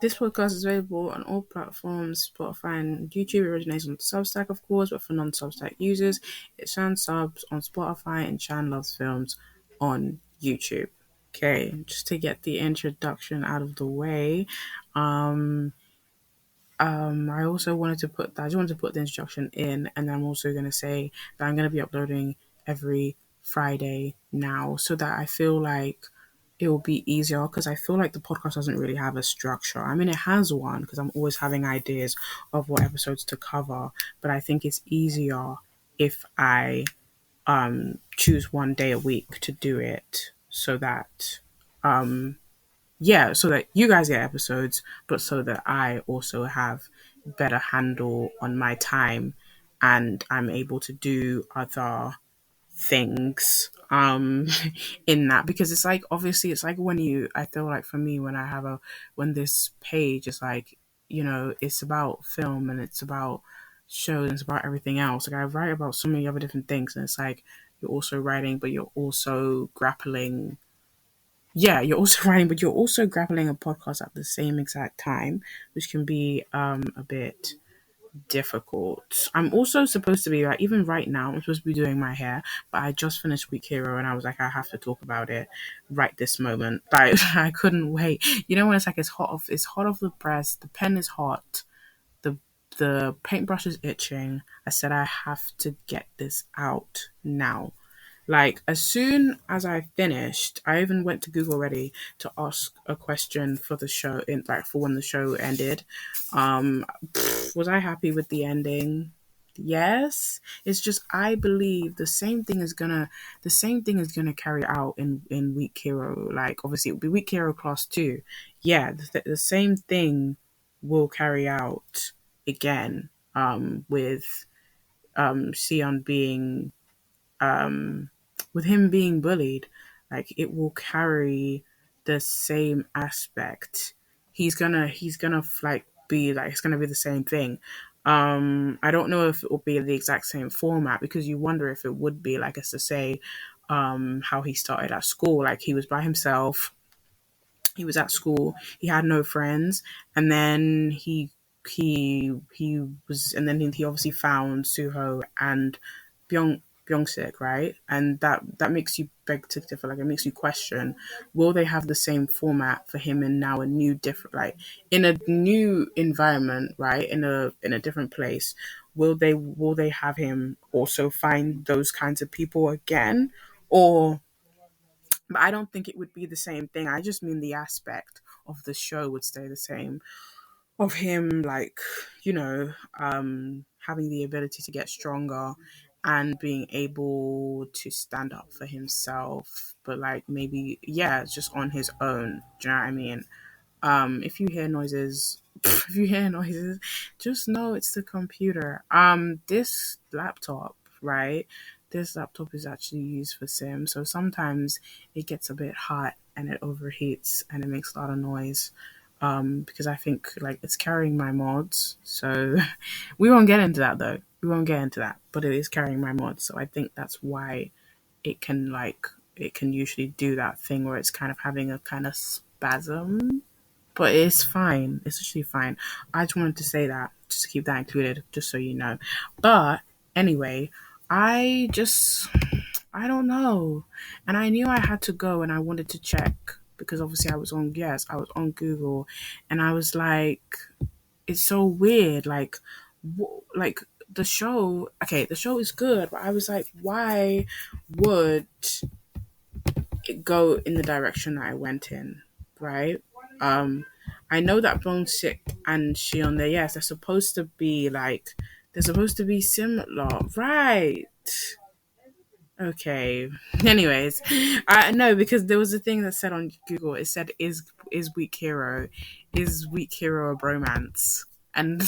This podcast is available on all platforms, Spotify and YouTube. It originates on Substack, of course, but for non-Substack users, it's Shan Subs on Spotify and Shan Loves Films on YouTube. Okay, just to get the introduction out of the way, um, I also wanted to put that. I just wanted to put the introduction in, and I'm also going to say that I'm going to be uploading every Friday now, so that I feel like it will be easier because I feel like the podcast doesn't really have a structure. I mean, it has one because I'm always having ideas of what episodes to cover, but I think it's easier if I choose one day a week to do it so that um so that you guys get episodes, but so that I also have better handle on my time and I'm able to do other things in that, because it's like, obviously it's like when you I feel like for me, when I have a when this page is like, it's about film and it's about shows and it's about everything else. Like I write about so many other different things, and it's like you're also writing but you're also grappling. Yeah, you're also writing but you're also grappling a podcast at the same exact time, which can be a bit difficult. I'm also supposed to be, like, even right now, I'm supposed to be doing my hair, but I just finished Week Hero and I was like, I have to talk about it right this moment. Like, I couldn't wait. You know when it's like it's hot off the press, the pen is hot, the the paintbrush is itching. I said I have to get this out now. Like, as soon as I finished, I even went to Google already to ask a question for the show, in like for when the show ended. Was I happy with the ending? Yes. It's just I believe the same thing is gonna carry out in Week Hero. Like, obviously it will be Week Hero Class 2. Yeah, the same thing will carry out again. With Si-eun being um, with him being bullied, like it will carry the same aspect. He's gonna like be like it's gonna be the same thing. I don't know if it will be the exact same format, because you wonder if it would be like, as to say, how he started at school. Like, he was by himself, he was at school, he had no friends, and then he was, and then he obviously found Su-ho and Beom-Seok, right? And that makes you beg to differ. Like, it makes you question: will they have the same format for him in now a new different, like, in a new environment, right? In a different place. Will they have him also find those kinds of people again, or? But I don't think it would be the same thing. I just mean the aspect of the show would stay the same. Of him, like, having the ability to get stronger and being able to stand up for himself, but like maybe, yeah, just on his own. Do you know what I mean? If you hear noises, if you hear noises, just know it's the computer. This laptop, right? This laptop is actually used for sim, so sometimes it gets a bit hot and it overheats and it makes a lot of noise. Because I think, like, it's carrying my mods, so we won't get into that though. We won't get into that, but it is carrying my mods, so I think that's why it can usually do that thing where it's kind of having a kind of spasm, but it's fine. It's actually fine. I just wanted to say that, just to keep that included, just so you know. But anyway, I just, I don't know. And I knew I had to go and I wanted to check, because obviously I was on Google, and I was like, it's so weird. Like, like the show, okay, the show is good, but I was like, why would it go in the direction that I went in, right? Um, I know that Bone Sick and Si-eun, there, yes, they're supposed to be similar, right? Okay. Anyways, I know, because there was a thing that said on Google. It said, "Is Weak Hero a bromance?" And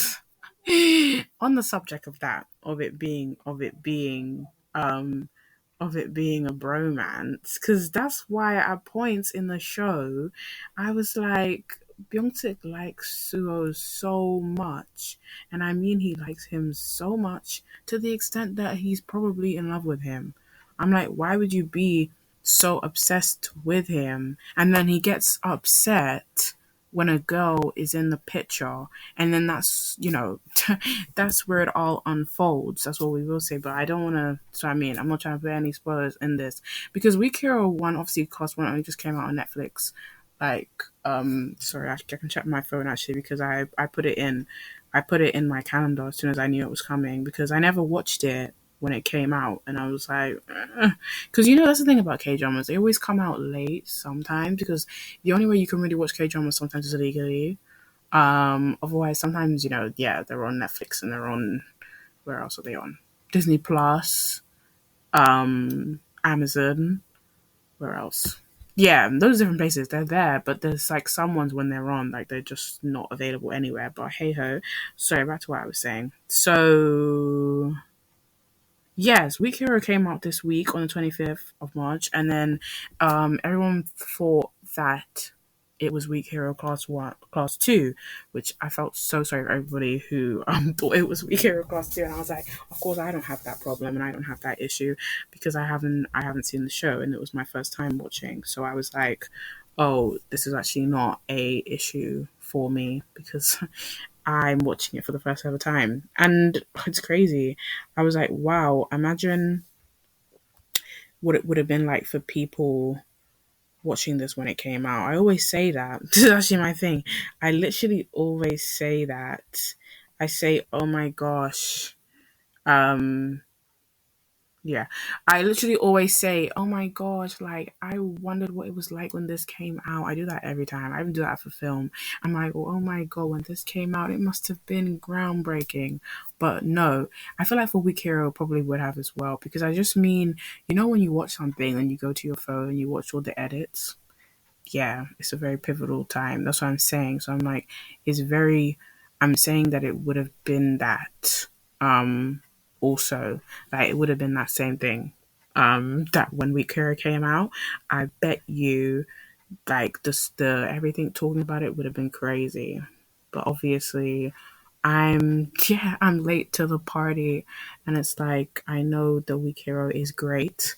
on the subject of that, of it being a bromance, because that's why at points in the show, I was like, Byung-sik likes Suho so much, and I mean he likes him so much to the extent that he's probably in love with him. I'm like, why would you be so obsessed with him? And then he gets upset when a girl is in the picture, and then that's, that's where it all unfolds. That's what we will say. But I don't want to. So I mean, I'm not trying to put any spoilers in this because Week Hero One, obviously, Class One only just came out on Netflix. Like, sorry, I can check my phone actually because I put it in, I put it in my calendar as soon as I knew it was coming because I never watched it when it came out, and I was like, because that's the thing about K dramas, they always come out late sometimes because the only way you can really watch K dramas sometimes is illegally. Otherwise, sometimes yeah, they're on Netflix and they're on, where else are they on? Disney Plus, Amazon, where else? Yeah, those different places they're there, but there's like some ones when they're on, like they're just not available anywhere. But hey ho, sorry, back to what I was saying. So yes, Week Hero came out this week on the 25th of March, and then everyone thought that it was Week Hero Class 1, Class 2, which I felt so sorry for everybody who thought it was Week Hero Class 2, and I was like, of course I don't have that problem and I don't have that issue because I haven't seen the show and it was my first time watching, so I was like, oh, this is actually not a issue for me because I'm watching it for the first ever time. And it's crazy. I was like, wow, imagine what it would have been like for people watching this when it came out. I always say that. This is actually my thing. I literally always say that. I say, oh my gosh. Um, Yeah. I literally always say, oh my gosh, like, I wondered what it was like when this came out. I do that every time. I even do that for film. I'm like, oh my God, when this came out, it must have been groundbreaking. But no, I feel like for Week Hero probably would have as well. Because I just mean, when you watch something and you go to your phone and you watch all the edits, yeah, it's a very pivotal time. That's what I'm saying. So I'm like, I'm saying that it would have been that. Also, like it would have been that same thing. That when Week Hero came out, I bet you, like the everything talking about it would have been crazy. But obviously, I'm late to the party, and it's like I know the Week Hero is great.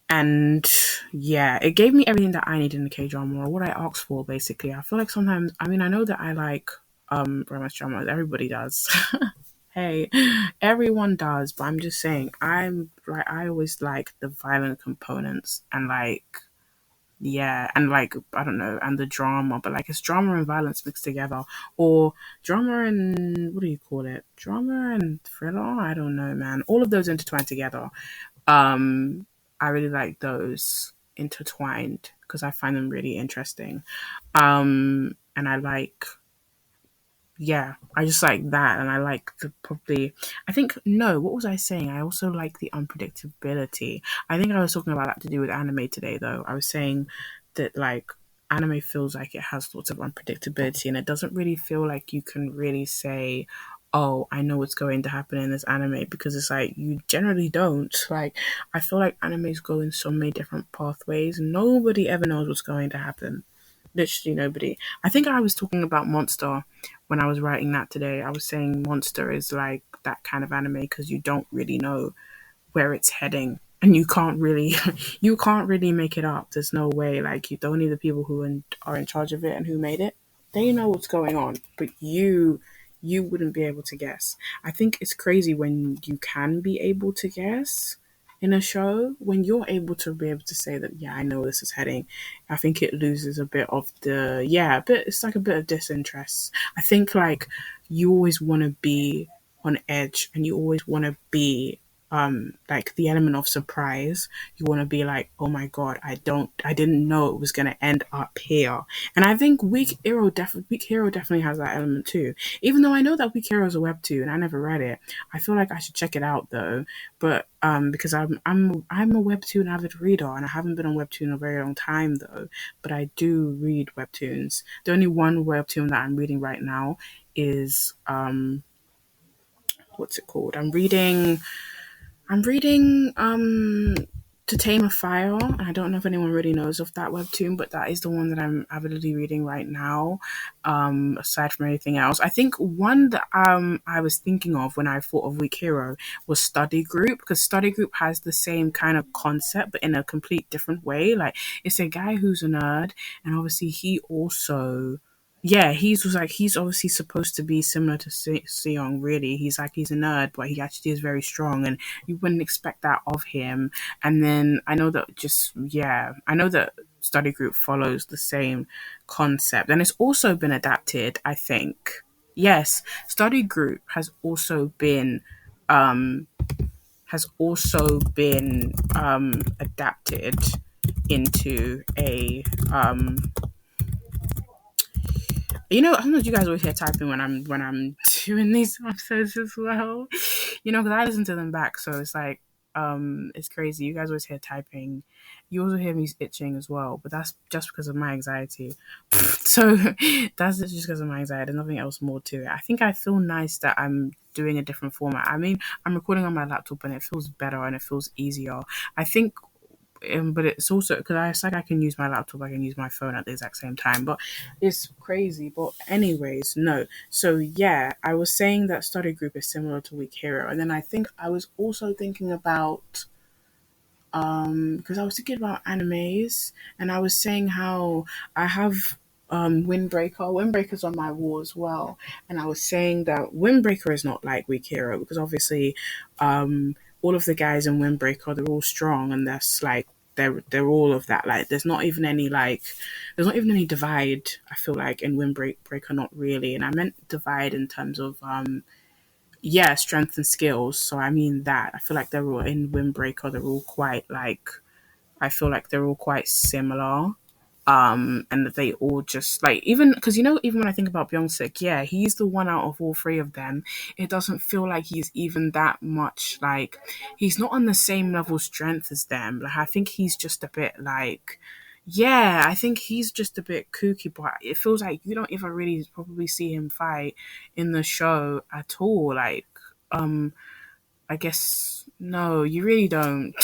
And yeah, it gave me everything that I needed in a K drama or what I asked for basically. I feel like sometimes, I mean, I know that I like romance dramas, everybody does. Hey, everyone does, but I'm just saying, I always like the violent components and like, yeah, and like, I don't know, and the drama, but like it's drama and violence mixed together, or drama and, what do you call it? Drama and thriller? I don't know, man. All of those intertwined together. Um, I really like those intertwined because I find them really interesting. And I like, yeah, I just like that, and I like the probably. I think no, what was I saying? I also like the unpredictability. I think I was talking about that to do with anime today, though. I was saying that like anime feels like it has lots of unpredictability, and it doesn't really feel like you can really say, "Oh, I know what's going to happen in this anime," because it's like you generally don't. Like I feel like animes go in so many different pathways. Nobody ever knows what's going to happen. Literally nobody. I think I was talking about Monster when I was writing that today. I was saying Monster is like that kind of anime because you don't really know where it's heading, and you can't really you can't really make it up. There's no way. Like you don't need the people who are in charge of it and who made it. They know what's going on, but you wouldn't be able to guess. I think it's crazy when you can be able to guess in a show, when you're able to be able to say that, yeah, I know where this is heading. I think it loses a bit of the, yeah, but it's like a bit of disinterest. I think like you always want to be on edge, and you always want to be like the element of surprise. You want to be like, oh my God, I didn't know it was going to end up here. And I think Week Hero definitely has that element too. Even though I know that Week Hero is a webtoon, I never read it. I feel like I should check it out though. But because I'm a webtoon avid reader, and I haven't been on webtoon in a very long time though. But I do read webtoons. The only one webtoon that I'm reading right now is what's it called? I'm reading To Tame a Fire. I don't know if anyone really knows of that webtoon, but that is the one that I'm avidly reading right now. Aside from anything else, I think one that I was thinking of when I thought of Weak Hero was Study Group, because Study Group has the same kind of concept but in a complete different way. Like, it's a guy who's a nerd, and obviously he also. Yeah, he's obviously supposed to be similar to Se-eun, really. He's a nerd, but he actually is very strong, and you wouldn't expect that of him. And then I know that Study Group follows the same concept, and it's also been adapted, I think. Yes, Study Group um has also been adapted into a I don't know if you guys always hear typing when I'm doing these episodes as well. Because I listen to them back, so it's like it's crazy. You guys always hear typing. You also hear me itching as well, but that's just because of my anxiety. So that's just because of my anxiety. There's nothing else more to it. I think I feel nice that I'm doing a different format. I mean, I'm recording on my laptop and it feels better and it feels easier. I think but it's also because it's like I can use my laptop, I can use my phone at the exact same time, but it's crazy. But anyways, no. So yeah, I was saying that Study Group is similar to Weak Hero, and then I think I was also thinking about because I was thinking about animes, and I was saying how I have Windbreaker. Windbreaker's on my wall as well, and I was saying that Windbreaker is not like Weak Hero because obviously, all of the guys in Windbreaker, they're all strong, and that's like they're all of that. Like there's not even any divide. I feel like in Windbreaker, not really, and I meant divide in terms of yeah, strength and skills. So I mean that I feel like they're all in Windbreaker. They're all quite like I feel like they're all quite similar. And that they all just like even because even when I think about Beom-Seok, yeah, he's the one out of all three of them. It doesn't feel like he's even that much like he's not on the same level strength as them. Like I think he's just a bit like yeah, I think he's just a bit kooky, but it feels like you don't even really probably see him fight in the show at all. Like, I guess no, you really don't.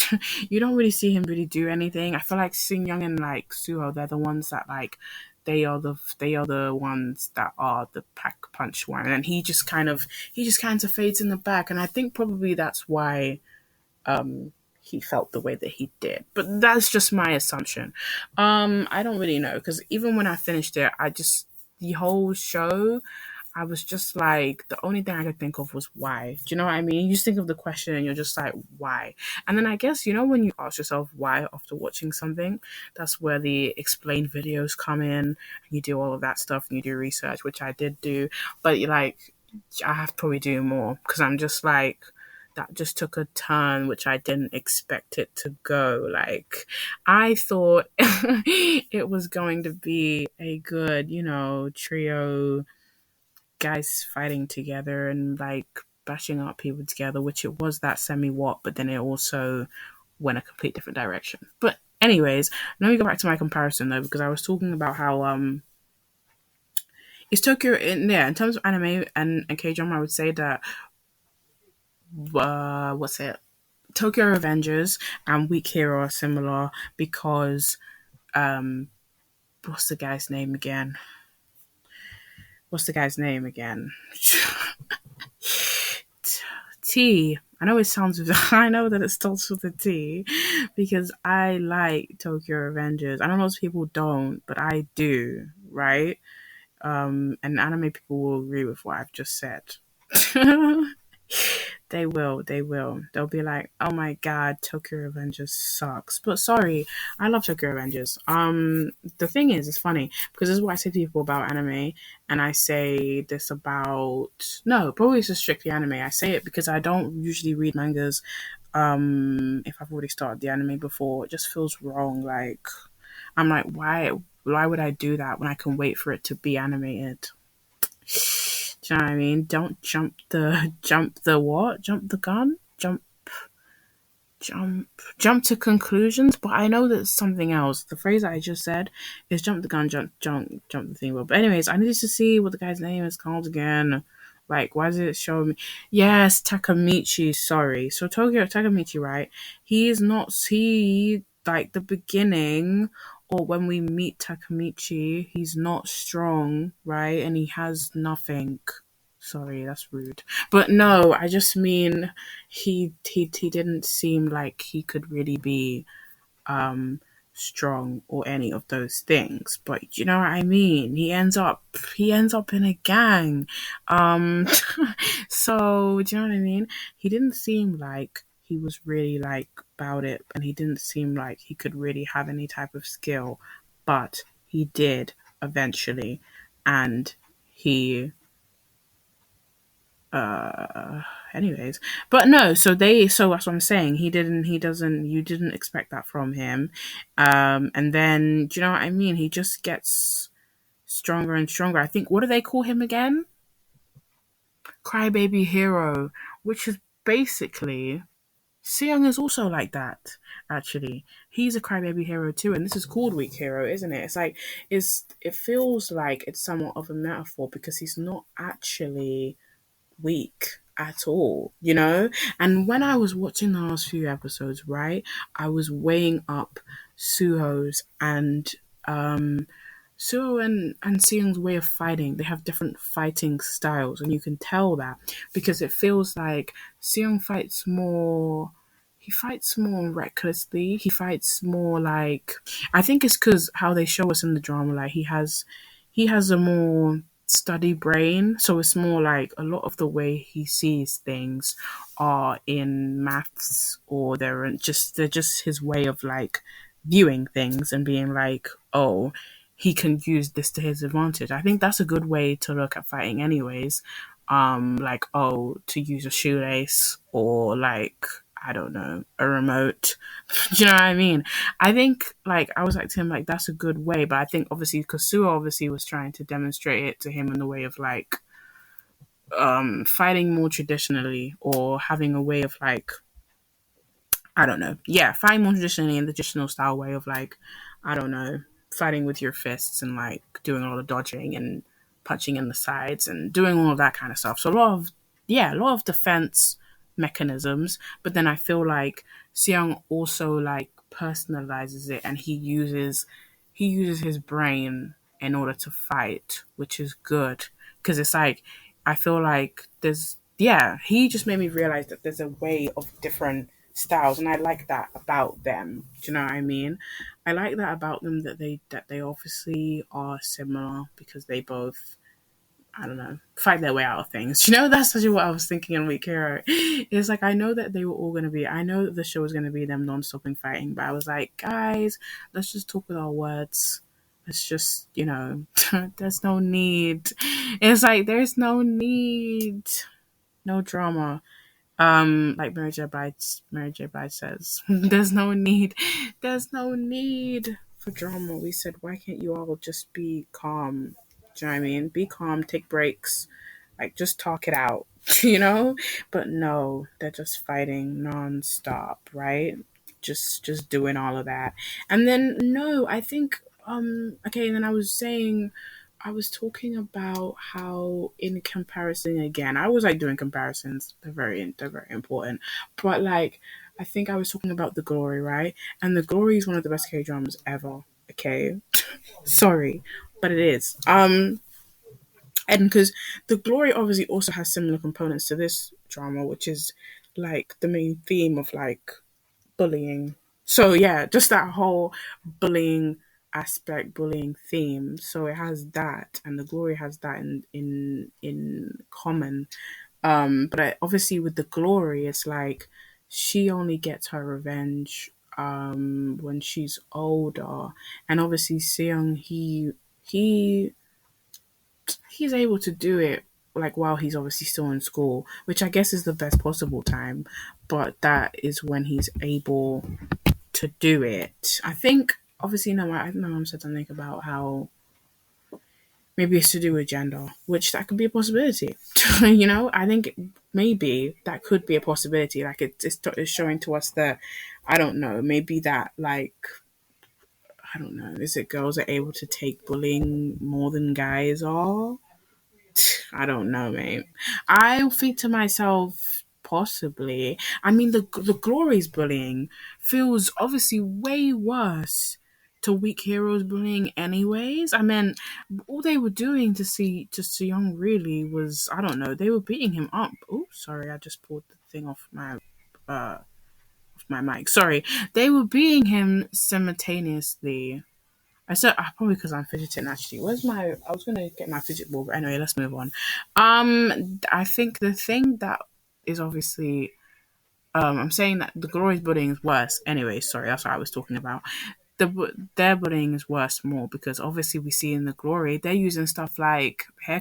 You don't really see him really do anything. I feel like Sing Young and like Su-ho, they're the ones that like they are the ones that are the pack punch one, and he just kind of fades in the back, and I think probably that's why he felt the way that he did. But that's just my assumption. I don't really know because even when I finished it, the whole show I was just like, the only thing I could think of was why. Do you know what I mean? You just think of the question and you're just like, why? And then I guess, when you ask yourself why after watching something, that's where the explained videos come in. And you do all of that stuff and you do research, which I did do. But like, I have to probably do more because I'm just like, that just took a turn which I didn't expect it to go. Like, I thought it was going to be a good, trio guys fighting together and like bashing up people together, which it was that semi what, but then it also went a complete different direction. But anyways, let me go back to my comparison though, because I was talking about how it's Tokyo in terms of anime and K drama, I would say that what's it? Tokyo Revengers and Weak Hero are similar because what's the guy's name again? What's the guy's name again? T. I know it sounds. I know that it starts with a T because I like Tokyo Revengers. I know most people don't, but I do, right? And anime people will agree with what I've just said. They will. They will. They'll be like, "Oh my god, Tokyo Revengers sucks." But sorry, I love Tokyo Revengers. The thing is, it's funny because this is what I say to people about anime, and I say this about no, probably it's just strictly anime. I say it because I don't usually read mangas. If I've already started the anime before, it just feels wrong. Like, I'm like, why? Why would I do that when I can wait for it to be animated? Do you know what I mean? Don't jump the what? Jump the gun? Jump to conclusions. But I know that's something else. The phrase that I just said is jump the gun, jump the thing. But anyways, I need to see what the guy's name is called again. Like, why does it show me? Yes, Takamichi. Sorry. So Tokyo Takamichi, right? He is not. He like the beginning, or when we meet Takamichi, he's not strong, right? And he has nothing. Sorry, that's rude. But no, I just mean he didn't seem like he could really be um strong or any of those things, but you know what I mean. He ends up in a gang. um so do you know what I mean? He didn't seem like he was really like about it, and he didn't seem like he could really have any type of skill, but he did eventually. And he anyways, but no, so that's what I'm saying. You didn't expect that from him. And then do you know what I mean? He just gets stronger and stronger. I think, what do they call him again? Crybaby hero, which is basically, Si-eun is also like that. Actually, he's a crybaby hero too, and this is called weak hero, isn't it? It feels like it's somewhat of a metaphor, because he's not actually weak at all, you know? And when I was watching the last few episodes, right, I was weighing up Suho's and Suho and Si-eun's way of fighting. They have different fighting styles, and you can tell that because it feels like Si-eun fights more. He fights more recklessly. He fights more like, I think it's because how they show us in the drama. Like he has a more study brain, so it's more like a lot of the way he sees things are in maths, or they're just his way of like viewing things and being like, oh, he can use this to his advantage. I think that's a good way to look at fighting anyways. Like, oh, to use a shoelace, or like, I don't know, a remote. Do you know what I mean? I think, like, I was like to him, like, that's a good way, but I think obviously because Sue obviously was trying to demonstrate it to him in the way of like fighting more traditionally, or having a way of like, I don't know. Yeah, fighting more traditionally in the traditional style way of like, I don't know, fighting with your fists and like doing all the dodging and punching in the sides and doing all of that kind of stuff. So a lot of defense mechanisms. But then I feel like Seong also like personalizes it, and he uses his brain in order to fight, which is good, because it's like, I feel like he just made me realize that there's a way of different styles, and I like that about them. Do you know what I mean? I like that about them, that they obviously are similar, because they both, I don't know, fight their way out of things. You know, that's actually what I was thinking in Week Hero. It's like, I know that they were all gonna be, I know that the show was gonna be them non-stopping fighting, but I was like, guys, let's just talk with our words. Let's just, there's no need. It's like, there's no need, no drama. Like Mary J. Blige says, there's no need for drama. We said, why can't you all just be calm? Do you know what I mean? Be calm, take breaks, like just talk it out, you know? But no, they're just fighting nonstop, right? Just doing all of that. And then no, I think okay, and then I was talking about how, in comparison, again, I was like doing comparisons. They're very important. But like, I think I was talking about The Glory, right? And The Glory is one of the best K dramas ever. Okay, sorry, but it is. And because The Glory obviously also has similar components to this drama, which is like the main theme of like bullying. So yeah, just that whole bullying aspect, bullying theme. So it has that, and The Glory has that in common. But obviously with The Glory, it's like she only gets her revenge when she's older, and obviously Seung, he he's able to do it like while he's obviously still in school, which I guess is the best possible time, but that is when he's able to do it. I think obviously, no, I think my mom said something about how maybe it's to do with gender, which that could be a possibility. I think maybe that could be a possibility. Like it's showing to us that, I don't know, maybe that, like, I don't know, is it girls are able to take bullying more than guys are? I don't know, mate. I think to myself, possibly. I mean, the Glory's bullying feels obviously way worse to Weak Heroes bullying, anyways. I mean, all they were doing to Young really was, I don't know, they were beating him up. Oh, sorry, I just pulled the thing uh off my mic. Sorry, they were beating him simultaneously. I said probably because I'm fidgeting. Actually, where's my? I was gonna get my fidget ball, but anyway, let's move on. I think the thing that is obviously, I'm saying that the Glory's bullying is worse. Anyway, sorry, that's what I was talking about. Their bullying is worse more because obviously we see in the Glory they're using stuff like hair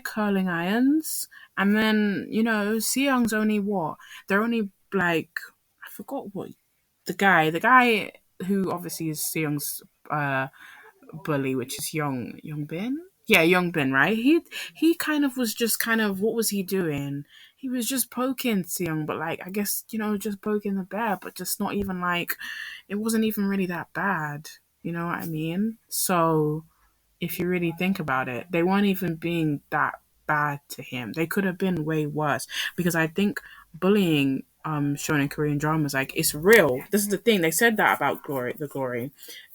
curling irons, and then Si-eun's only what? They're only like, I forgot what the guy who obviously is Si-eun's bully, which is Young Bin. Yeah, Young Bin, right? He kind of was just kind of, what was he doing? He was just poking Seong, but like, I guess, just poking the bear, but just not even like, it wasn't even really that bad. You know what I mean? So if you really think about it, they weren't even being that bad to him. They could have been way worse, because I think bullying shown in Korean dramas, like, it's real. This is the thing. They said that about Glory.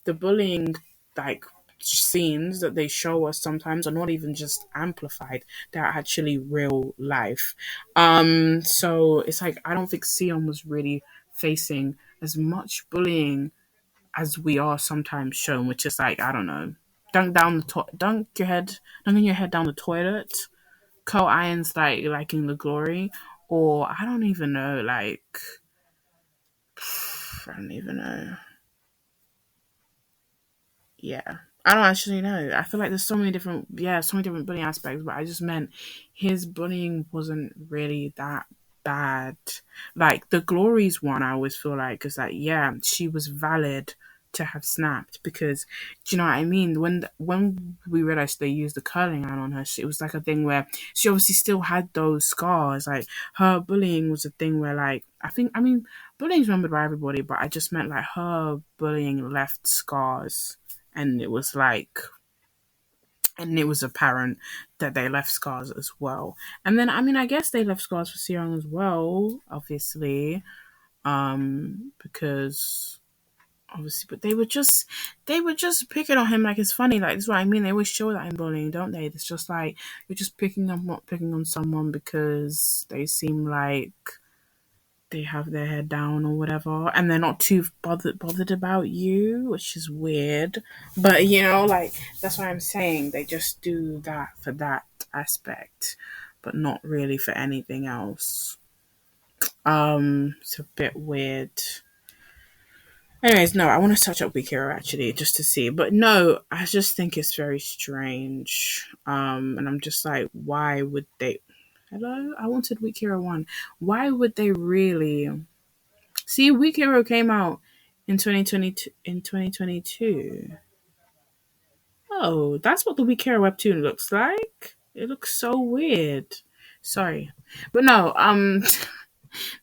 The bullying, like, scenes that they show us sometimes are not even just amplified. They're actually real life. So it's like, I don't think Sion was really facing as much bullying as we are sometimes shown, which is like, I don't know, dunking your head down the toilet, coat irons, like in the Glory, or I don't even know, like, I don't even know. Yeah, I don't actually know. I feel like there's so many different bullying aspects, but I just meant his bullying wasn't really that bad. Like the Glory's one, I always feel like is that, yeah, she was valid to have snapped, because do you know what I mean? When we realized they used the curling iron on her, it was like a thing where she obviously still had those scars. Like her bullying was a thing where, like, I mean bullying's remembered by everybody, but I just meant like her bullying left scars, and it was like, and it was apparent that they left scars as well. And then, I mean, I guess they left scars for Seong as well, obviously, because obviously, but they were just picking on him. Like, it's funny, like, this is what I mean. They always show that in bullying, don't they? It's just like you're just picking on someone because they seem like they have their head down or whatever, and they're not too bothered about you, which is weird. But like, that's what I'm saying. They just do that for that aspect, but not really for anything else. It's a bit weird. Anyways, no, I want to touch up Wikiro actually, just to see. But no, I just think it's very strange. And I'm just like, why would they? Hello, I wanted Wikiro one. Why would they really? See, Weak Hero came out in 2022. In 2022. Oh, that's what the Weak Hero webtoon looks like. It looks so weird. Sorry, but no.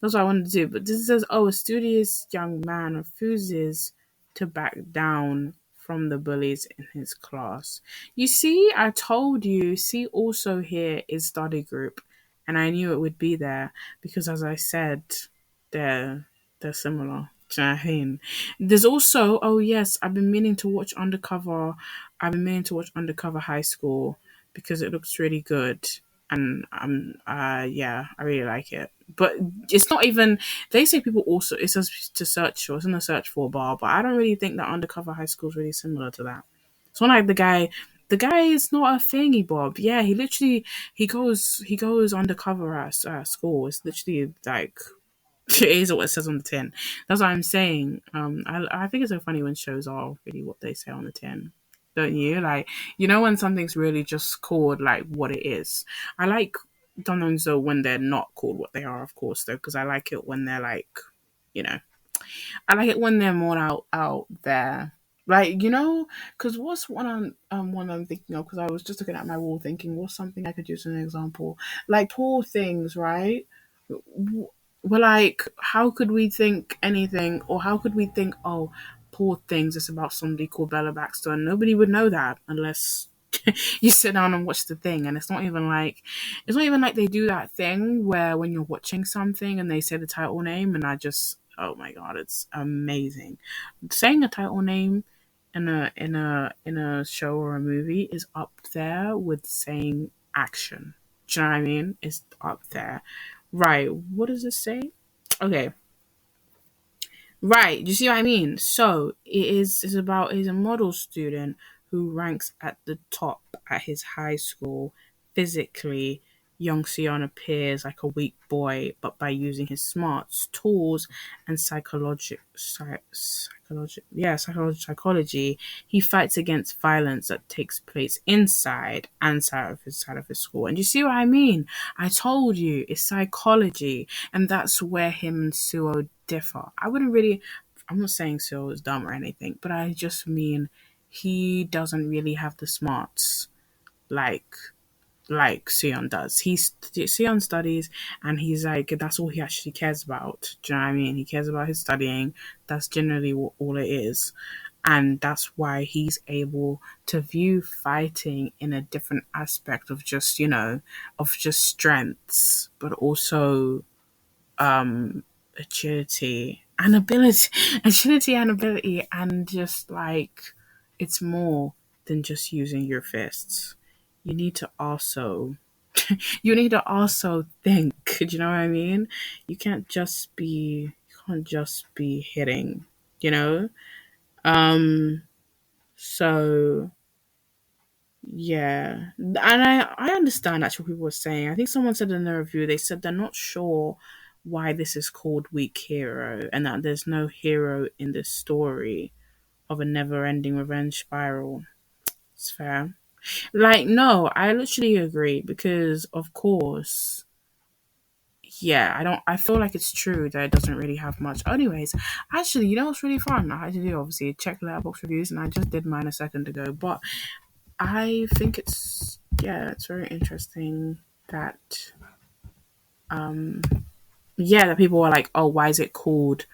That's what I wanted to do. But this says, oh, a studious young man refuses to back down from the bullies in his class. You see, I told you. See, also here is study group, and I knew it would be there because, as I said, they're they're similar. Do you know what I mean? There's also, oh yes, I've been meaning to watch Undercover High School because it looks really good, and yeah, I really like it. But it's not even. They say people also, it says to search for, it's in the search for bar, but I don't really think that Undercover High School is really similar to that. It's not like the guy is not a thingy bob. Yeah, he goes undercover at school. It's literally like it is what it says on the tin. That's what I'm saying. I think it's so funny when shows are really what they say on the tin. Don't you? Like, when something's really just called like what it is. I like sometimes though when they're not called what they are, of course, though, because I like it when they're like, you know, I like it when they're more out there. Like, because what's one I'm thinking of? Because I was just looking at my wall thinking, what's something I could use as an example? Like poor things, right? Well, like, how could we think anything, or how could we think, oh, poor things, it's about somebody called Bella Baxter? And nobody would know that unless You sit down and watch the thing, and it's not even like they do that thing where when you're watching something and they say the title name, and I just, oh my god, it's amazing. Saying a title name in a show or a movie is up there with saying action. Do you know what I mean? It's up there. Right. What does it say? Okay. Right, you see what I mean? So it's about he's a model student who ranks at the top at his high school. Physically, young Si-eun appears like a weak boy, but by using his smarts, tools, and psychology, he fights against violence that takes place inside and side of his school. And you see what I mean? I told you it's psychology, and that's where him and Suo differ. I'm not saying Suo is dumb or anything, but I just mean he doesn't really have the smarts like Si-eun does. Si-eun studies, and he's like that's all he actually cares about. Do you know what I mean? He cares about his studying. That's generally all it is, and that's why he's able to view fighting in a different aspect of just of just strengths, but also agility and ability, and just like it's more than just using your fists. You need to also think. Do you know what I mean? You can't just be hitting. You know. So yeah, and I understand actually what people were saying. I think someone said in the review they said they're not sure why this is called Weak Hero and that there's no hero in this story of a never-ending revenge spiral. It's fair. Like, no, I literally agree because, of course, yeah, I feel like it's true that it doesn't really have much. Anyways, actually, what's really fun? I had to do, obviously, check Letterboxd reviews, and I just did mine a second ago, but I think it's very interesting that, that people are like, oh, why is it called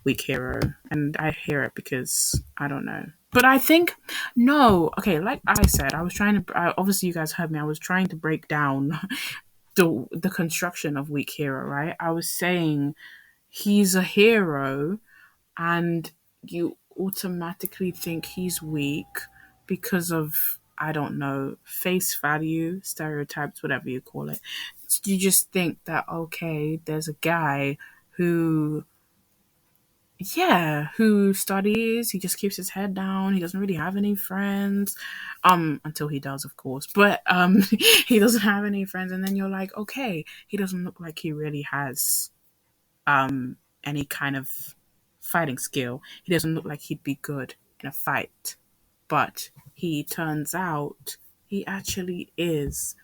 Weak Hero? And I hear it because I don't know. But I think, no, okay, like I said, I was trying to, obviously you guys heard me, I was trying to break down the construction of Weak Hero, right? I was saying he's a hero and you automatically think he's weak because of, I don't know, face value, stereotypes, whatever you call it. You just think that, okay, there's a guy who, who studies, he just keeps his head down, he doesn't really have any friends, until he does, of course, but he doesn't have any friends, and then you're like, okay, he doesn't look like he really has any kind of fighting skill. He doesn't look like he'd be good in a fight. But he turns out he actually is.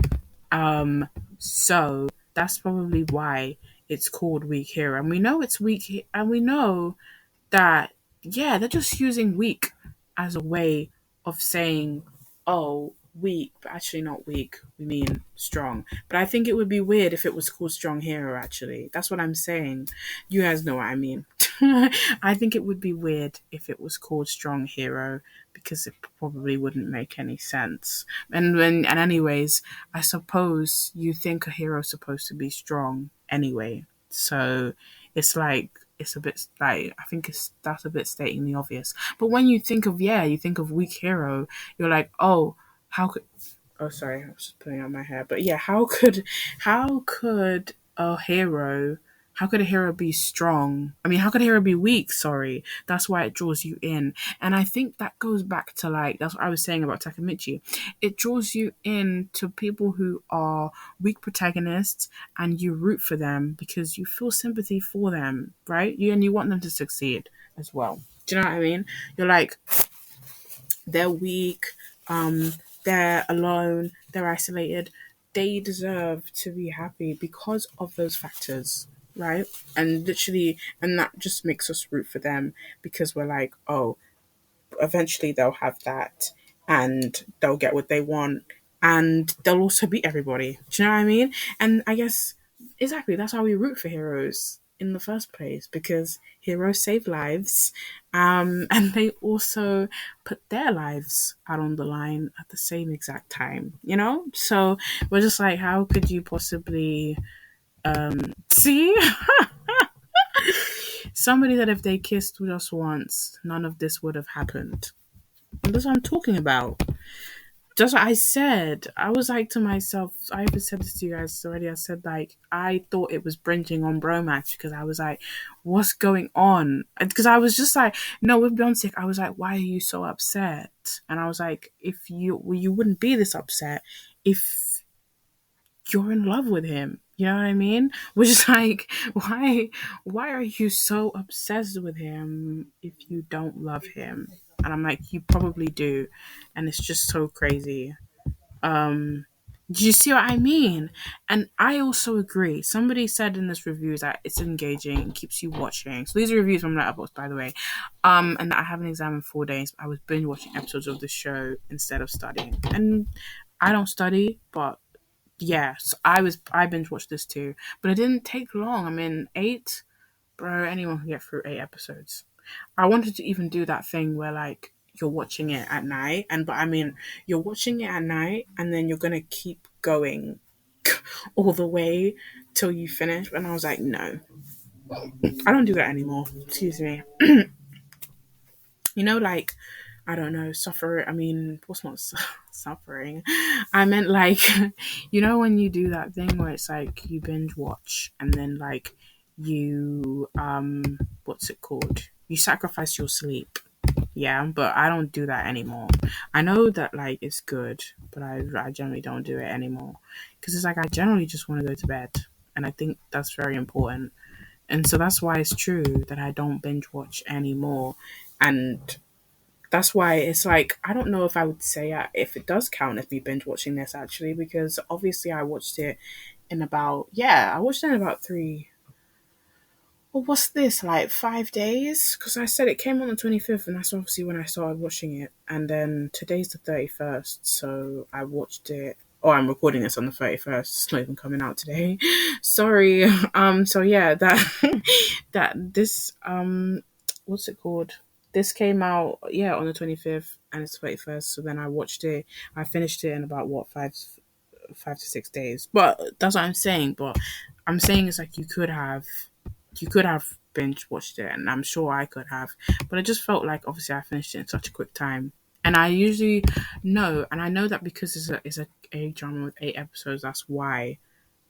So that's probably why it's called Weak Hero. And we know it's weak, and we know that, yeah, they're just using weak as a way of saying, oh, weak, but actually not weak. We mean strong. But I think it would be weird if it was called Strong Hero, actually. That's what I'm saying. You guys know what I mean. I think it would be weird if it was called Strong Hero because it probably wouldn't make any sense. And anyways, I suppose you think a hero's supposed to be strong anyway. So it's like it's a bit like I think that's a bit stating the obvious. But when you think of weak hero, you're like, oh, how could? Oh, sorry, I was just pulling out my hair. But yeah, how could a hero? How could a hero be strong? I mean, how could a hero be weak? Sorry, that's why it draws you in, and I think that goes back to like that's what I was saying about Takamichi. It draws you in to people who are weak protagonists, and you root for them because you feel sympathy for them, right? You want them to succeed as well. Do you know what I mean? You're like, they're weak, they're alone, they're isolated. They deserve to be happy because of those factors, right? And literally, and that just makes us root for them because we're like, oh, eventually they'll have that and they'll get what they want and they'll also beat everybody. Do you know what I mean? And I guess exactly that's how we root for heroes. in the first place because heroes save lives, and they also put their lives out on the line at the same exact time, you know? So we're just like, how could you possibly see somebody that if they kissed just once, none of this would have happened? And that's what I'm talking about. Just what I said. I was like to myself, I even said this to you guys already. I said, like, I thought it was bringing on bromance because I was like, what's going on? Because I was just like, no, with Beyoncé, I was like, why are you so upset? And I was like, if you, well, you wouldn't be this upset if you're in love with him. You know what I mean? Which is like, why are you so obsessed with him if you don't love him? And I'm like, you probably do. And it's just so crazy. um, do you see what I mean? And I also agree. Somebody said in this review that it's engaging and keeps you watching. So these are reviews from Letterboxd, by the way. And that I have an exam in 4 days. I was binge watching episodes of the show instead of studying. And I don't study, but yes, I binge watched this too. But it didn't take long. I mean, eight, bro. Anyone can get through 8 episodes. I wanted to even do that thing where like you're watching it at night, and but I mean you're watching it at night and then you're gonna keep going all the way till you finish. And I was like, no, I don't do that anymore. Excuse me. You know, like I don't know, suffer. I mean, what's not suffering? I meant like, you know, when you do that thing where it's like you binge watch and then like you what's it called? You sacrifice your sleep. Yeah, but I don't do that anymore. I know that like it's good, but I generally don't do it anymore because it's like I generally just want to go to bed, and I think that's very important. And so that's why it's true that I don't binge watch anymore, and that's why it's like I don't know if I would say if it does count as me binge watching this actually, because obviously I watched it in about I watched it in about three. Well, what's this, like 5 days? Because I said it came on the 25th, and that's obviously when I started watching it. And then today's the 31st, so I watched it. Oh, I'm recording this on the 31st. It's not even coming out today. Sorry. So yeah, that that this what's it called? This came out on the 25th, and it's 31st. So then I watched it. I finished it in about what 5 to 6 days. But that's what I'm saying. But I'm saying it's like you could have binge watched it, and I'm sure I could have, but it just felt like obviously I finished it in such a quick time. And I usually know, and I know that because it's a drama with 8 episodes, that's why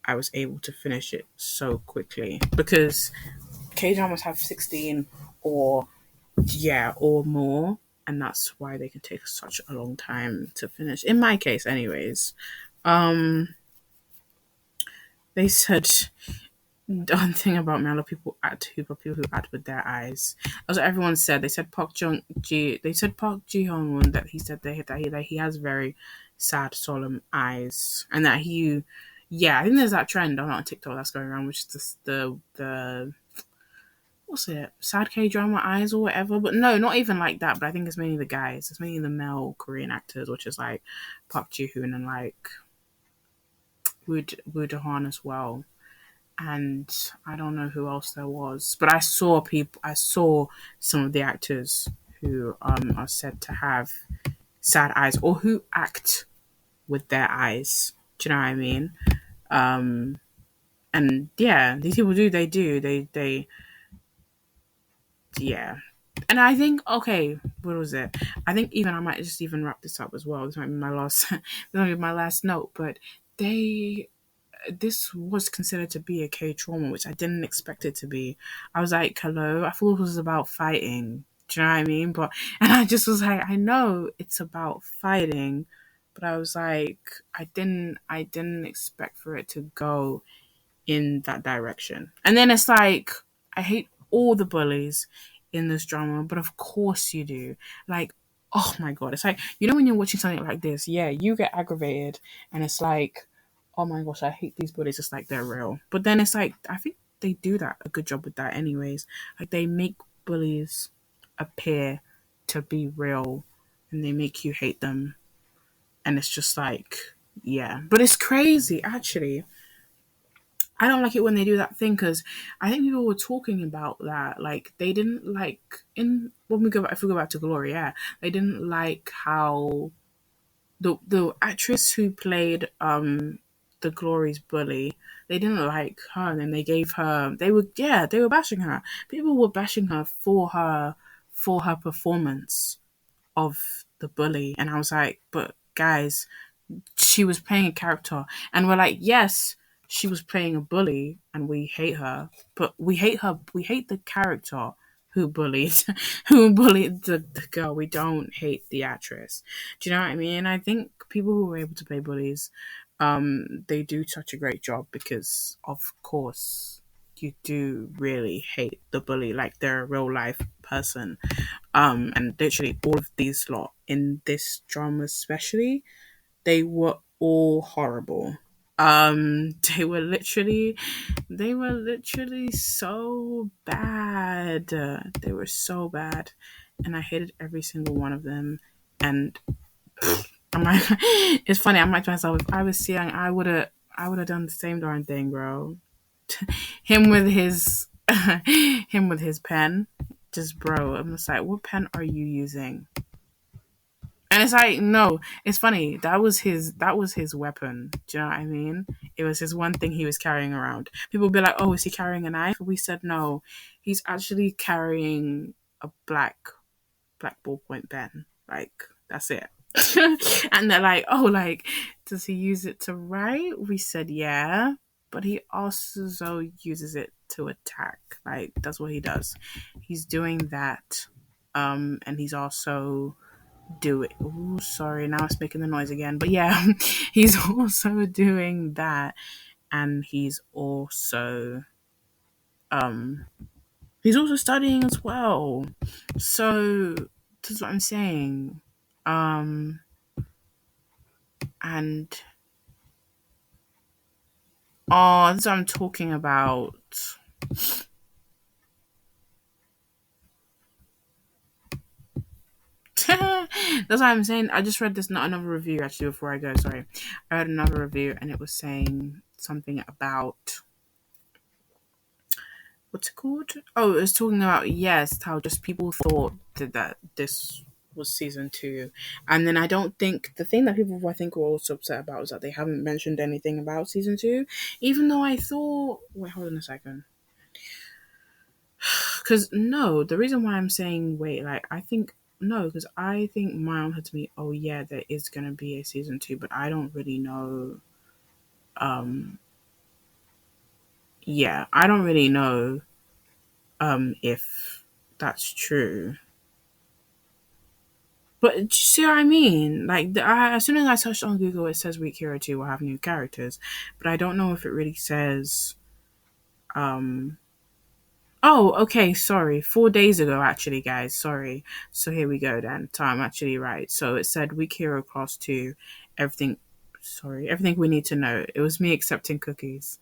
I was able to finish it so quickly. Because K dramas have 16 or or more, and that's why they can take such a long time to finish. In my case, anyways. Um, they said one thing about me, a lot of people who act with their eyes. As everyone said, they said Park Ji Hoon that he said that he has very sad, solemn eyes, and that I think there's that trend on TikTok that's going around, which is the what's it, sad K drama eyes or whatever. But no, not even like that. But I think it's mainly the guys. It's mainly the male Korean actors, which is like Park Ji Hoon and like Woo Do Han as well, and I don't know who else there was, but I saw some of the actors who are said to have sad eyes or who act with their eyes. Do you know what I mean? And yeah, these people they yeah. And I think okay, what was it? I think even I might just even wrap this up as well. This might be my last this might be my last note, but they this was considered to be a K trauma, which I didn't expect it to be. I was like, hello, I thought it was about fighting. Do you know what I mean? But and I just was like, I know it's about fighting, but I was like, I didn't expect for it to go in that direction. And then it's like, I hate all the bullies in this drama, but of course you do. Like, oh my god, it's like, you know, when you're watching something like this, you get aggravated, and it's like, oh my gosh, I hate these bullies, it's like they're real. But then it's like, I think they do that a good job with that, anyways. Like, they make bullies appear to be real, and they make you hate them, and it's just like, yeah. But it's crazy, actually. I don't like it when they do that thing because I think people were talking about that. Like they didn't like in when we go back, if we go back to Glory, yeah, they didn't like how the actress who played the Glory's bully, they didn't like her, and then they gave her they were bashing her. People were bashing her for her performance of the bully, and I was like, but guys, she was playing a character, and we're like, yes, she was playing a bully, and we hate her, but we hate her. We hate the character who bullied, who bullied the girl. We don't hate the actress. Do you know what I mean? I think people who are able to play bullies, they do such a great job because, of course, you do really hate the bully like they're a real life person. And literally all of these lot in this drama, especially they were all horrible. They were literally so bad. They were so bad, and I hated every single one of them. And I'm like, it's funny. I'm like to myself, if I was Si-eun, I would have done the same darn thing, bro. him with his, him with his pen, just bro. I'm just like, what pen are you using? And it's like, no, it's funny. That was his weapon. Do you know what I mean? It was his one thing he was carrying around. People be like, oh, is he carrying a knife? We said no. He's actually carrying a black ballpoint pen. Like, that's it. And they're like, oh, like, does he use it to write? We said yeah. But he also uses it to attack. Like, that's what he does. He's doing that. And he's also do it. Oh, sorry, now it's making the noise again. But yeah, he's also doing that, and um he's also studying as well. So that's what I'm saying. Um and oh, that's what I'm talking about. That's what I'm saying. I just read this not another review actually before I go. Sorry, I read another review and it was saying something about what's it called? Oh, it was talking about yes, how just people thought that this was season two, and then I don't think the thing that people I think were also upset about is that they haven't mentioned anything about season two, even though I thought. Wait, hold on a second. Because no, the reason why I'm saying wait, like I think no, because I think my aunt had to me. Oh yeah, there is gonna be a season two, but I don't really know. Um, yeah, I don't really know. If that's true. But do you see what I mean? Like, as soon as I searched on Google, it says Week Hero 2 will have new characters. But I don't know if it really says. Um, oh, okay, sorry. 4 days ago, actually, guys. Sorry. So here we go then. So I'm actually right. So it said Week Hero Class 2, everything. Sorry, everything we need to know. It was me accepting cookies.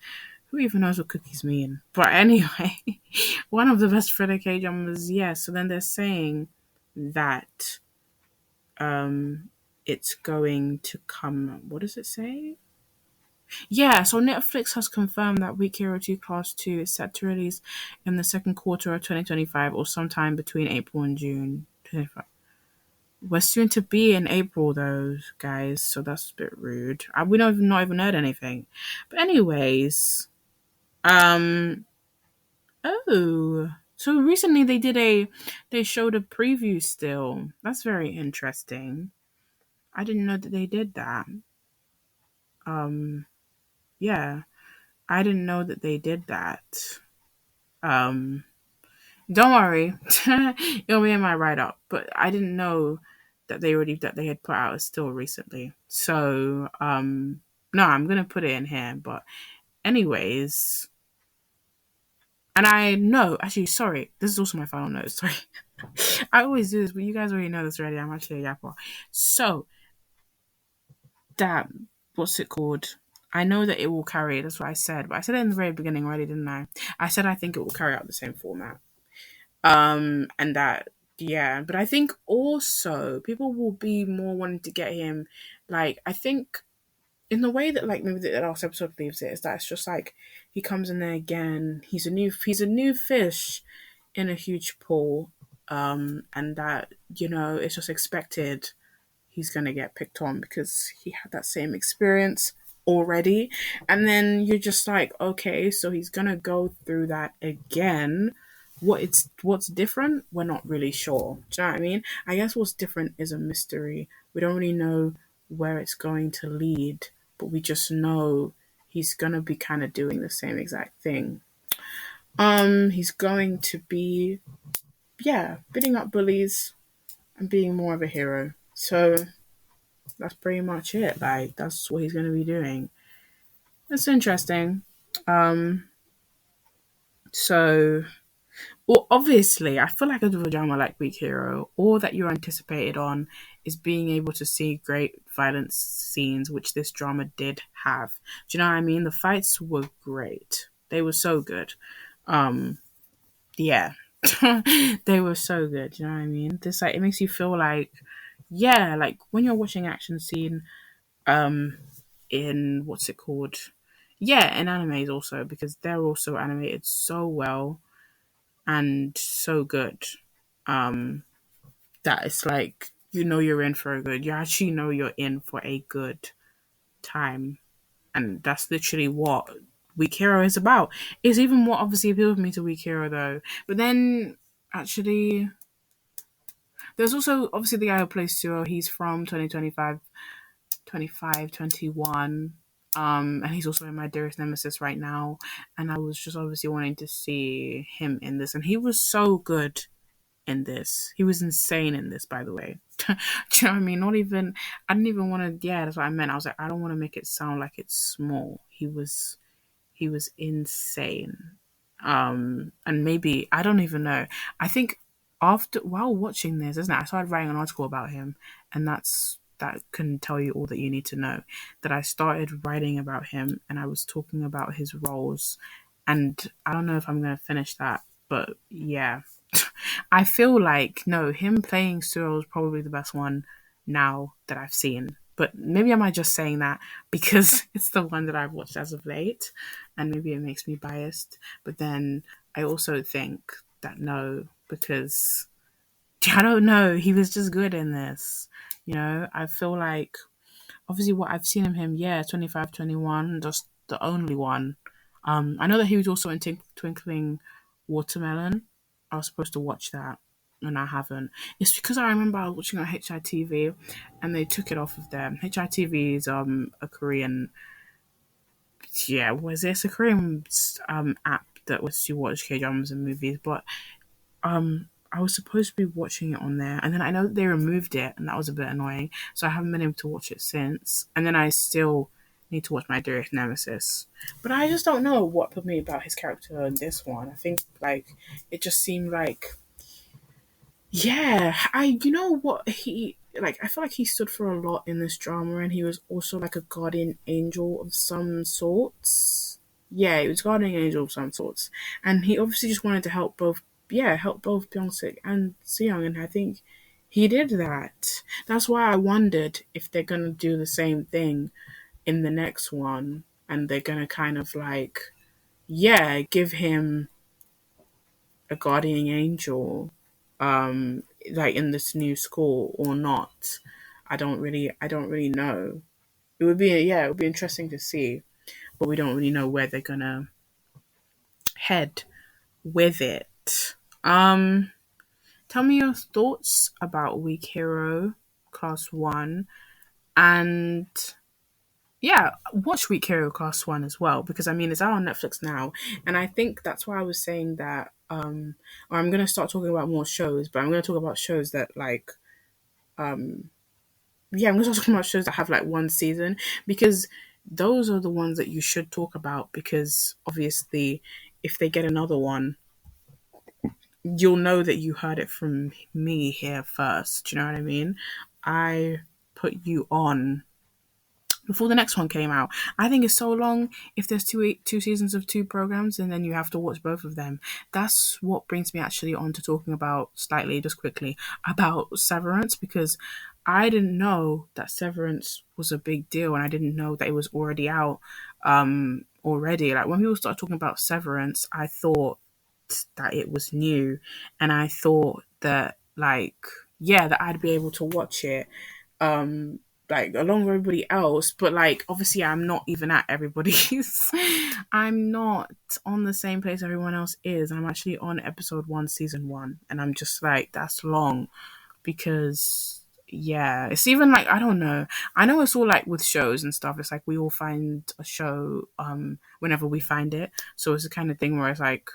Who even knows what cookies mean? But anyway, one of the best Freddy K dramas, yeah. So then they're saying that um it's going to come, what does it say? Yeah, so Netflix has confirmed that Week Hero 2 Class 2 is set to release in the second quarter of 2025 or sometime between April and June 25. We're soon to be in April though, guys, so that's a bit rude. We don't even not even heard anything. But anyways, um oh, so recently they showed a preview still. That's very interesting. I didn't know that they did that. Um, yeah, I didn't know that they did that. Um, don't worry, it'll be in my write up. But I didn't know that they had put out a still recently. So no, I'm gonna put it in here. But anyways, and I know actually, sorry, this is also my final note. Sorry, I always do this, but you guys already know this already. I'm actually a yapper. So that what's it called? I know that it will carry. That's what I said, but I said it in the very beginning already, didn't I? I said I think it will carry out the same format. And that yeah, but I think also people will be more wanting to get him. Like I think in the way that like maybe the last episode leaves it is that it's just like he comes in there again. He's a new fish in a huge pool, and that it's just expected he's gonna get picked on because he had that same experience already, and then you're just like, okay, so he's gonna go through that again. What's different? We're not really sure. Do you know what I mean? I guess what's different is a mystery. We don't really know where it's going to lead, but we just know he's gonna be kind of doing the same exact thing. He's going to be, yeah, bidding up bullies and being more of a hero. So that's pretty much it. Like that's what he's gonna be doing. It's interesting. Um, so well, obviously, I feel like a drama like Weak Hero, all that you're anticipated on is being able to see great violence scenes, which this drama did have. Do you know what I mean? The fights were great. They were so good. Um, yeah, they were so good. Do you know what I mean? This like it makes you feel like, yeah, like when you're watching action scene, um, in what's it called? Yeah, in animes also because they're also animated so well and so good. Um, that it's like you're in for a good. You actually know you're in for a good time, and that's literally what Weak Hero is about. It's even what obviously appealed me to Weak Hero though. But then actually, there's also obviously the guy who plays Su-ho. He's from 2025, 25, 21. And he's also in My Dearest Nemesis right now. And I was just obviously wanting to see him in this. And he was so good in this. He was insane in this, by the way. Do you know what I mean? Not even, I didn't even want to, yeah, that's what I meant. I was like, I don't want to make it sound like it's small. He was insane. And maybe, I don't even know. I think while watching this, isn't it? I started writing an article about him, and that can tell you all that you need to know. That I started writing about him, and I was talking about his roles, and I don't know if I'm going to finish that, but yeah. I feel like no, him playing Cyril is probably the best one now that I've seen. But maybe am I just saying that because it's the one that I've watched as of late, and maybe it makes me biased. But then I also think that no, because I don't know, he was just good in this. I feel like obviously what I've seen of him, yeah, 25, 21, just the only one. I know that he was also in Twinkling Watermelon. I was supposed to watch that and I haven't. It's because I remember I was watching on HITV and they took it off of there. HITV is a Korean, yeah, was this a Korean app that was to watch K dramas and movies, but I was supposed to be watching it on there, and then I know that they removed it, and that was a bit annoying. So I haven't been able to watch it since. And then I still need to watch My Dearest Nemesis, but I just don't know what put me about his character in this one. I think like it just seemed like, yeah, you know what he like. I feel like he stood for a lot in this drama, and he was also like a guardian angel of some sorts. Yeah, he was guardian angel of some sorts, and he obviously just wanted to help both. Yeah, help both Beom-Seok and Si-eun, and I think he did that. That's why I wondered if they're gonna do the same thing in the next one, and they're gonna kind of like, yeah, give him a guardian angel, like in this new school or not. I don't really know. It would be interesting to see, but we don't really know where they're gonna head with it. Tell me your thoughts about Weak Hero Class 1, and yeah, watch Weak Hero Class 1 as well, because I mean it's out on Netflix now, and I think that's why I was saying that or I'm gonna start talking about more shows, but I'm gonna talk about shows that like yeah, I'm gonna start talking about shows that have like one season, because those are the ones that you should talk about, because obviously if they get another one, you'll know that you heard it from me here first. Do you know what I mean? I put you on before the next one came out. I think it's so long if there's two seasons of two programs and then you have to watch both of them. That's what brings me actually on to talking about slightly, just quickly, about Severance, because I didn't know that Severance was a big deal, and I didn't know that it was already out already. Like when people started talking about Severance, I thought that it was new, and I thought that like yeah, that I'd be able to watch it um like along with everybody else, but like obviously I'm not even at everybody's. I'm not on the same place everyone else is. I'm actually on episode 1 season 1, and I'm just like that's long because yeah, it's even like I don't know. I know it's all like with shows and stuff. It's like we all find a show whenever we find it. So it's the kind of thing where it's like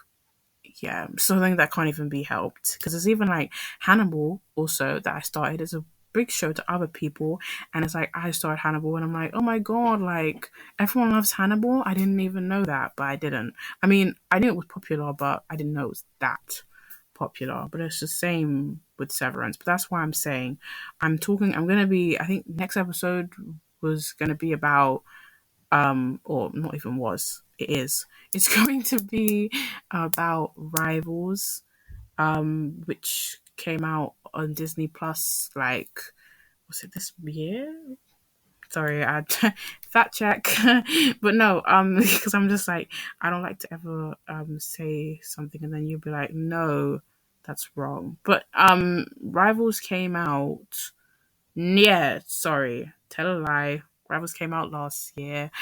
yeah, something that can't even be helped. Because it's even like Hannibal also that I started is a big show to other people, and it's like I started Hannibal and I'm like, oh my god, like everyone loves Hannibal. I didn't even know that, but I didn't. I mean, I knew it was popular, but I didn't know it was that popular. But it's the same with Severance. But that's why I'm saying I'm gonna be I think next episode was gonna be about or not even was, it is. It's going to be about Rivals, which came out on Disney Plus. Like, was it this year? Sorry, I fact check, but no, because I'm just like I don't like to ever say something and then you'll be like, no, that's wrong. But Rivals came out. Yeah, sorry, tell a lie. Rivals came out last year.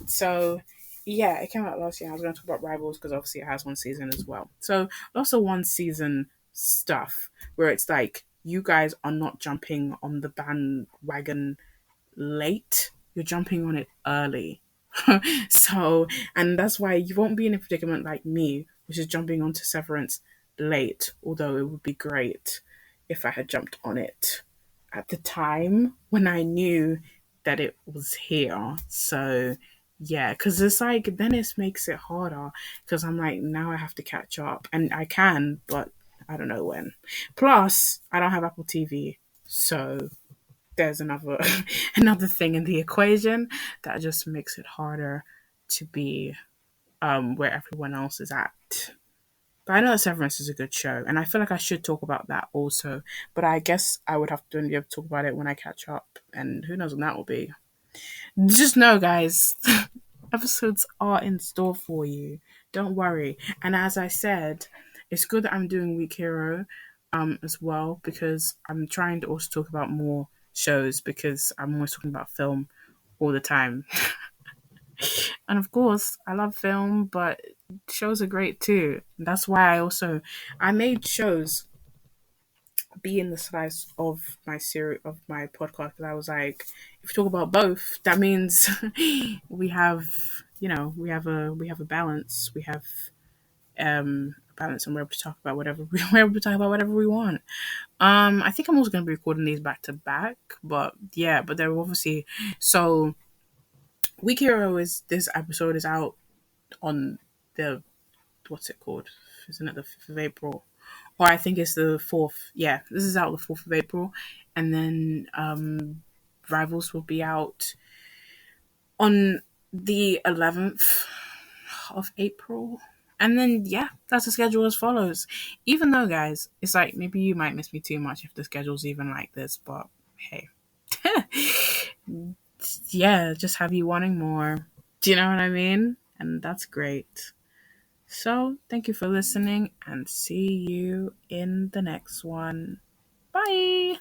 So yeah, it came out last year. I was going to talk about Rivals because obviously it has one season as well. So lots of one season stuff where it's like you guys are not jumping on the bandwagon late. You're jumping on it early. So, and that's why you won't be in a predicament like me, which is jumping onto Severance late. Although it would be great if I had jumped on it at the time when I knew that it was here. So yeah, because it's like then it makes it harder because I'm like now I have to catch up and I can, but I don't know when. Plus, I don't have Apple TV, so there's another another thing in the equation that just makes it harder to be where everyone else is at. But I know that Severance is a good show, and I feel like I should talk about that also. But I guess I would have to only be able to talk about it when I catch up, and who knows when that will be. Just know, guys, episodes are in store for you. Don't worry. And as I said, it's good that I'm doing Week Hero as well because I'm trying to also talk about more shows because I'm always talking about film all the time. And of course, I love film, but shows are great too. That's why I made shows be in the slice of my series of my podcast because I was like, if we talk about both, that means we have we have a balance. We have balance, and we're able to talk about whatever we're able to talk about whatever we want. I think I'm also going to be recording these back to back, but yeah, but they're obviously so. Week Hero is this episode is out on the what's it called? Isn't it the 5th of April? Or I think it's the 4th. Yeah, this is out the 4th of April. And then Rivals will be out on the 11th of April. And then, yeah, that's the schedule as follows. Even though, guys, it's like maybe you might miss me too much if the schedule's even like this, but hey. Yeah, just have you wanting more. Do you know what I mean? And that's great. So, thank you for listening and see you in the next one. Bye.